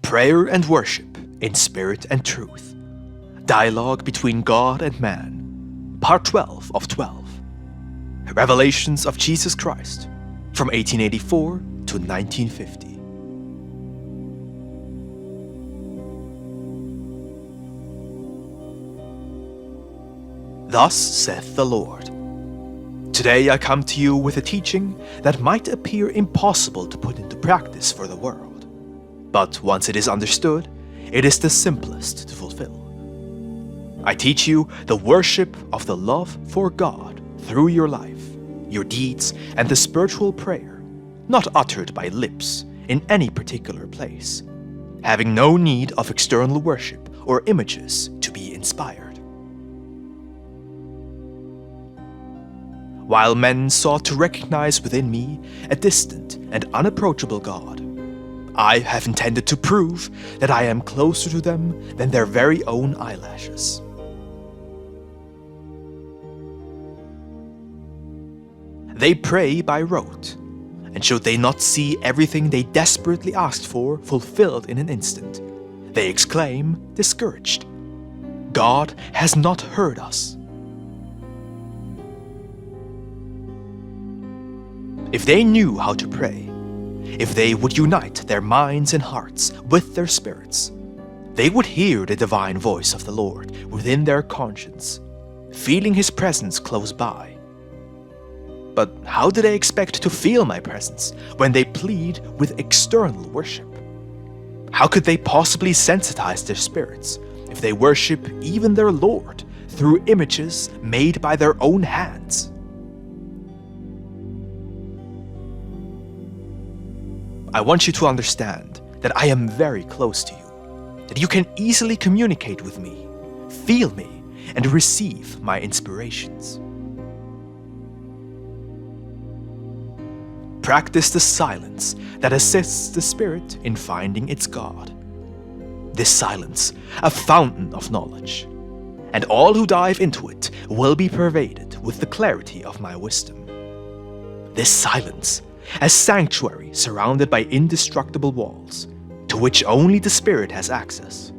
Prayer and worship in spirit and truth. Dialogue between God and man. Part 12 of 12. Revelations of Jesus Christ from 1884 to 1950. Thus saith the Lord. Today I come to you with a teaching that might appear impossible to put into practice for the world. But once it is understood, it is the simplest to fulfill. I teach you the worship of the love for God through your life, your deeds, and the spiritual prayer, not uttered by lips in any particular place, having no need of external worship or images to be inspired. While men sought to recognize within me a distant and unapproachable God, I have intended to prove that I am closer to them than their very own eyelashes. They pray by rote, and should they not see everything they desperately asked for fulfilled in an instant, they exclaim, discouraged, "God has not heard us." If they knew how to pray, if they would unite their minds and hearts with their spirits, they would hear the divine voice of the Lord within their conscience, feeling His presence close by. But how do they expect to feel my presence when they plead with external worship? How could they possibly sensitize their spirits if they worship even their Lord through images made by their own hands? I want you to understand that I am very close to you, that you can easily communicate with me, feel me, and receive my inspirations. Practice the silence that assists the spirit in finding its God. This silence, a fountain of knowledge, and all who dive into it will be pervaded with the clarity of my wisdom. This silence, a sanctuary surrounded by indestructible walls, to which only the Spirit has access.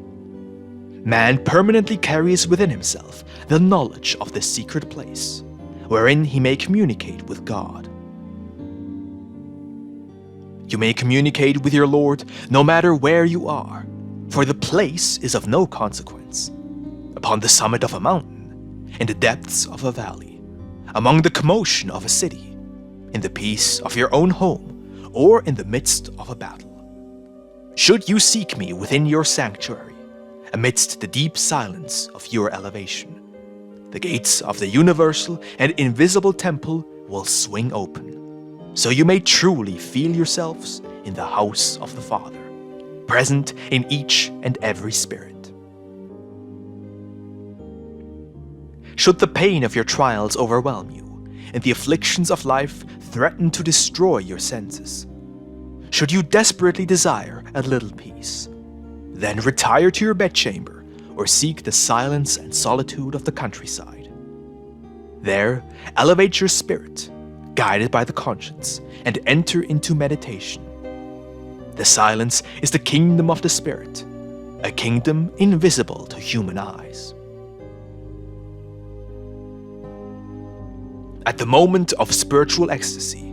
Man permanently carries within himself the knowledge of this secret place, wherein he may communicate with God. You may communicate with your Lord no matter where you are, for the place is of no consequence. Upon the summit of a mountain, in the depths of a valley, among the commotion of a city, in the peace of your own home, or in the midst of a battle. Should you seek me within your sanctuary, amidst the deep silence of your elevation, the gates of the universal and invisible temple will swing open, so you may truly feel yourselves in the house of the Father, present in each and every spirit. Should the pain of your trials overwhelm you, and the afflictions of life threaten to destroy your senses, should you desperately desire a little peace, then retire to your bedchamber or seek the silence and solitude of the countryside. There, elevate your spirit, guided by the conscience, and enter into meditation. The silence is the kingdom of the Spirit, a kingdom invisible to human eyes. At the moment of spiritual ecstasy,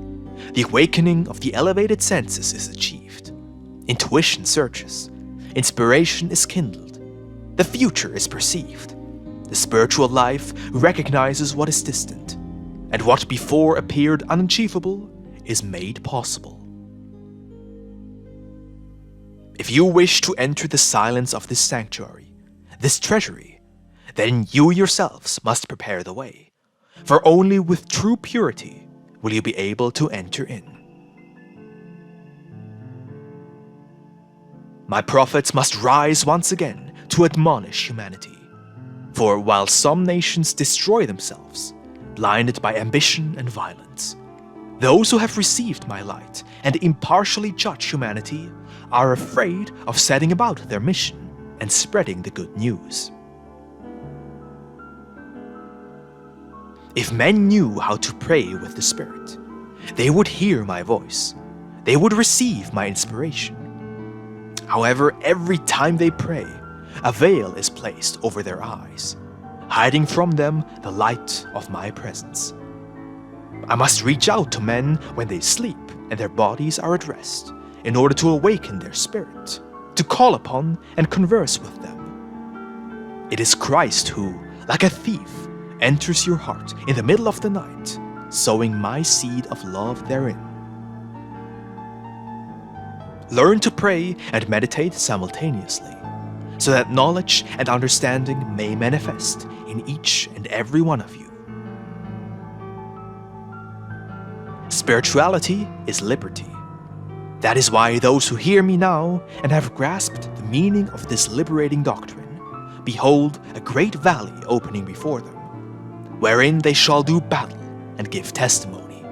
the awakening of the elevated senses is achieved. Intuition surges, inspiration is kindled, the future is perceived. The spiritual life recognizes what is distant, and what before appeared unachievable is made possible. If you wish to enter the silence of this sanctuary, this treasury, then you yourselves must prepare the way. For only with true purity will you be able to enter in. My prophets must rise once again to admonish humanity. For while some nations destroy themselves, blinded by ambition and violence, those who have received my light and impartially judge humanity are afraid of setting about their mission and spreading the good news. If men knew how to pray with the Spirit, they would hear my voice, they would receive my inspiration, However, every time they pray, a veil is placed over their eyes, hiding from them the light of my presence. I must reach out to men when they sleep and their bodies are at rest, in order to awaken their spirit, to call upon and converse with them. It is Christ who, like a thief, enters your heart in the middle of the night, sowing my seed of love therein. Learn to pray and meditate simultaneously, so that knowledge and understanding may manifest in each and every one of you. Spirituality is liberty. That is why those who hear me now and have grasped the meaning of this liberating doctrine, behold a great valley opening before them, wherein they shall do battle and give testimony.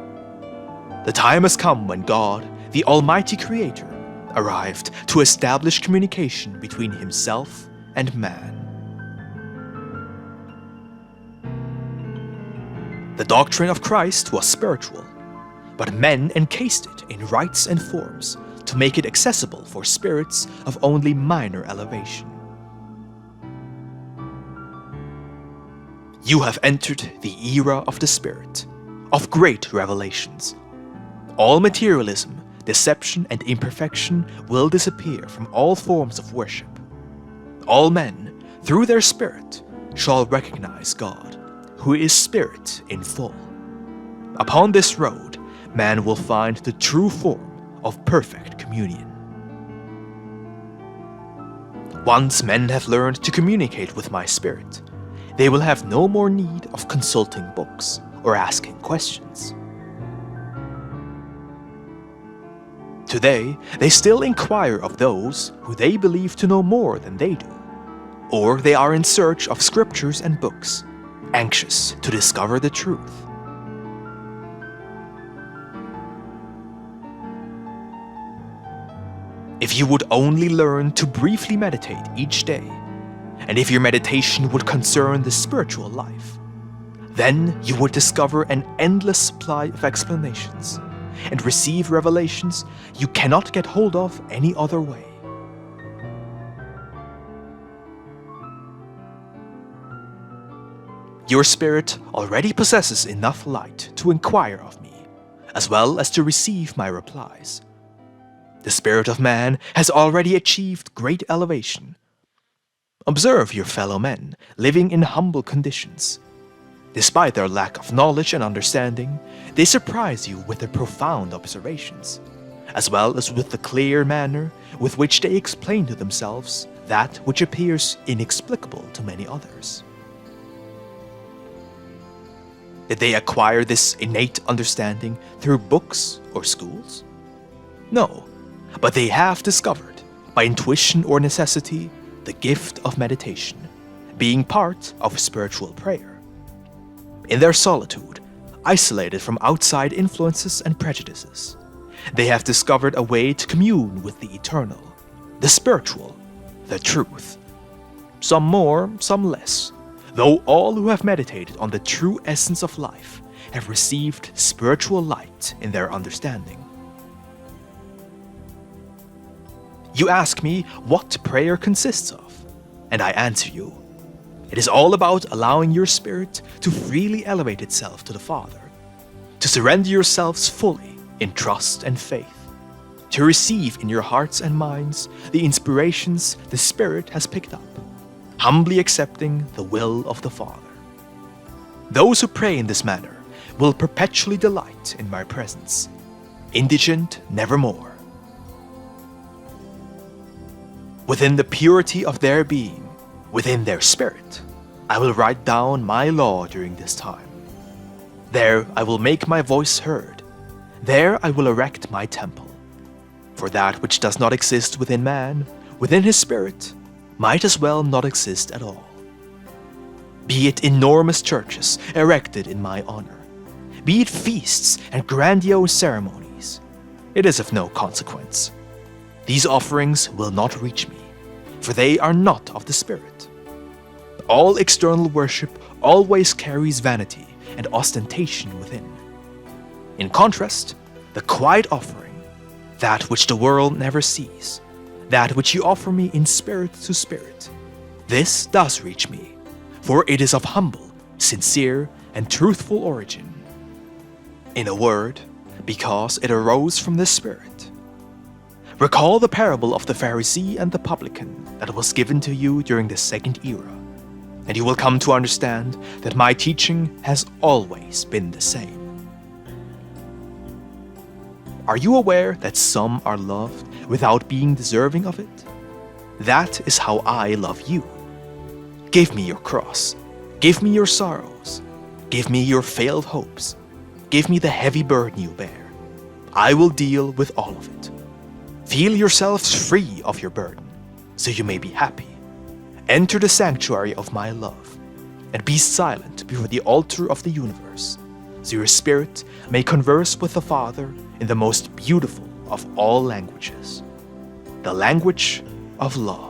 The time has come when God, the Almighty Creator, arrived to establish communication between Himself and man. The doctrine of Christ was spiritual, but men encased it in rites and forms to make it accessible for spirits of only minor elevation. You have entered the era of the Spirit, of great revelations. All materialism, deception, and imperfection will disappear from all forms of worship. All men, through their spirit, shall recognize God, who is Spirit in full. Upon this road, man will find the true form of perfect communion. Once men have learned to communicate with my spirit, they will have no more need of consulting books or asking questions. Today, they still inquire of those who they believe to know more than they do, or they are in search of scriptures and books, anxious to discover the truth. If you would only learn to briefly meditate each day, and if your meditation would concern the spiritual life, then you would discover an endless supply of explanations and receive revelations you cannot get hold of any other way. Your spirit already possesses enough light to inquire of me, as well as to receive my replies. The spirit of man has already achieved great elevation. Observe your fellow men living in humble conditions. Despite their lack of knowledge and understanding, they surprise you with their profound observations, as well as with the clear manner with which they explain to themselves that which appears inexplicable to many others. Did they acquire this innate understanding through books or schools? No, but they have discovered, by intuition or necessity, the gift of meditation, being part of spiritual prayer. In their solitude, isolated from outside influences and prejudices, they have discovered a way to commune with the eternal, the spiritual, the truth. Some more, some less, though all who have meditated on the true essence of life have received spiritual light in their understanding. You ask me what prayer consists of, and I answer you. It is all about allowing your spirit to freely elevate itself to the Father, to surrender yourselves fully in trust and faith, to receive in your hearts and minds the inspirations the Spirit has picked up, humbly accepting the will of the Father. Those who pray in this manner will perpetually delight in my presence, indigent nevermore. Within the purity of their being, within their spirit, I will write down my law during this time. There I will make my voice heard. There I will erect my temple. For that which does not exist within man, within his spirit, might as well not exist at all. Be it enormous churches erected in my honor, be it feasts and grandiose ceremonies, it is of no consequence. These offerings will not reach me, for they are not of the Spirit. All external worship always carries vanity and ostentation within. In contrast, the quiet offering, that which the world never sees, that which you offer me in spirit to spirit. This does reach me, for it is of humble, sincere, and truthful origin. In a word, because it arose from the Spirit. Recall the parable of the Pharisee and the publican that was given to you during the Second Era, and you will come to understand that my teaching has always been the same. Are you aware that some are loved without being deserving of it? That is how I love you. Give me your cross. Give me your sorrows. Give me your failed hopes. Give me the heavy burden you bear. I will deal with all of it. Feel yourselves free of your burden, so you may be happy. Enter the sanctuary of my love, and be silent before the altar of the universe, so your spirit may converse with the Father in the most beautiful of all languages, the language of love.